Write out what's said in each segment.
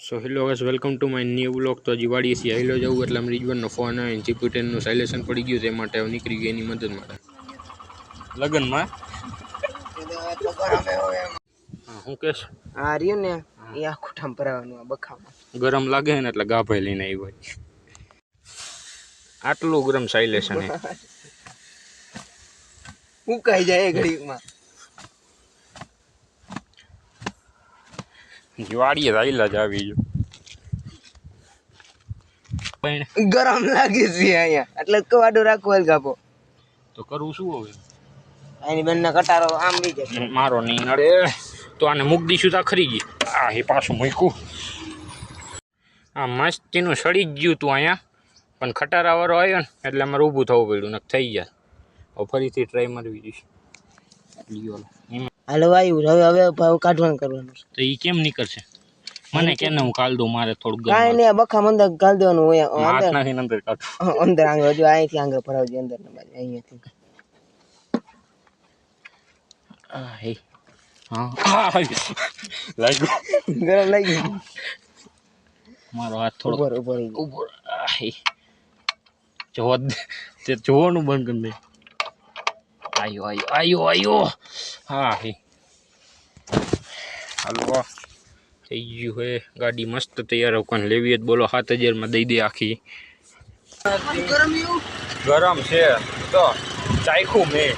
So hello guys, welcome to my new vlog. તો હજી વાડીએ છીએ હેલો જવું એટલે રીજવનનો ફોન આવે ને જીપીટેનનું સાયલેશન પડી ગયું તે માટે નીકળી ગઈ એની મદદ માટે લગનમાં. હા હું કહેશ આ રહ્યું ને એ આખું ઠામ ભરાવાનું આ બખામાં ગરમ લાગે ને એટલે ગાભાઈ લઈને આવી હોય આટલું ગરમ સાયલેશન હે ઉકાઈ જાય ઘડીમાં. વાડીએ રાયલા જ આવી ગયો ગરમ લાગે છે અહીંયા એટલે કવાડો રાખવો ગાભો તો કરવું શું હવે? એની બંને કટારો આમ બી જાય મારો નહીં અરે તો આને મૂક દઈશું તા ખરી ગઈ. આ એ પાછું મૂક્યું આ મસ્તીનું સડી જ ગયું તું અહીંયા પણ ખટારાવાળો આવ્યો ને એટલે અમારે ઊભું થવું પડ્યું ને થઈ ગયા. હવે ફરીથી ટ્રાય મારવી દઈશ. હાલો આવ્યું હવે ભાવ કાઢવાનું કરવાનું તો એ કેમ નીકળશે? મને કે હું કાલ દઉં મારે થોડુંક કાંઈ નહીં બખા અંદર ગાળ દેવાનું હોય હાથ નાખીને અંદર કાઢું અંદર આંગળ હજુ અહીંથી આંગળ ભરાવજો અંદર અહીંયાથી હા લાગ્યું ગરમ લાગી મારો હાથ થોડો ઉપર ઉપર જોવા તે જોવાનું બંધ કરી દે. આયો હા હે હાલો થઈ ગયું હે. ગાડી મસ્ત તૈયાર કોને લેવી જ બોલો 7000 દઈ દે આખી. ગરમ છે તો ચાખ્યું મેં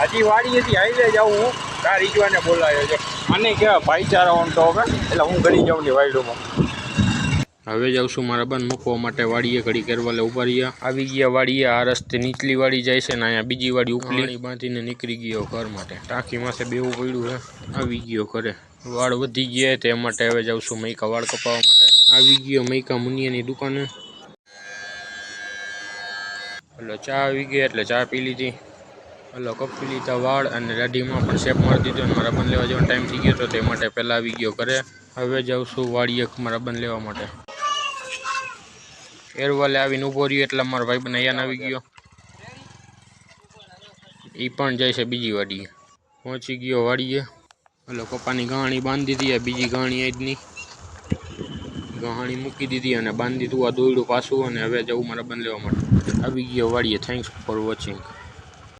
હજી વાડીએથી હાઈલે જાઉં તાર રીજવાને બોલાયો છે મને કેવા ભાઈચારા ઓમ તો હવે એટલે હું ઘડી જાઉં ને વાયડોમાં. હવે જાઉં છું મારા બંધ મૂકવા માટે વાડીએ ઘડી કરવા લે ઉભા રહ્યા. આવી ગયા વાડીએ. આ રસ્તે નીચલી વાડી જાય છે ને અહીંયા બીજી વાડી ઉપલી બાંધીને નીકળી ગયો ઘર માટે. ટાંકી માસે બેવું પડ્યું છે. આવી ગયો ઘરે. વાળ વધી ગયા તે માટે હવે જાઉં છું મૈકા વાળ કપાવવા માટે. આવી ગયો મૈકા મુનિયાની દુકાને. હલો ચા આવી ગઈ એટલે ચા પી લીધી. હલો કપી લીધા વાળ અને દાઢીમાં પણ શેપ મારી દીધો અને મારા બંધ લેવા જવાનો ટાઈમ થઈ ગયો તો તે માટે પહેલાં આવી ગયો ઘરે. હવે જાઉં છું વાડીએ મારા બંધ લેવા માટે. એરવાલે આવીને ઊભો રહ્યો એટલે મારા ભાઈ બંધ અહીંયા આવી ગયો. એ પણ જાય છે બીજી વાડીએ. પહોંચી ગયો વાડીએ. હલો કપાની ગાણી બાંધી દીધી. બીજી ગાણી આજની ગાણી મૂકી દીધી અને બાંધી દીધું આ દોયડું પાછું અને હવે જવું મારા બંધ લેવા માટે. આવી ગયો વાડીએ. Thanks for watching.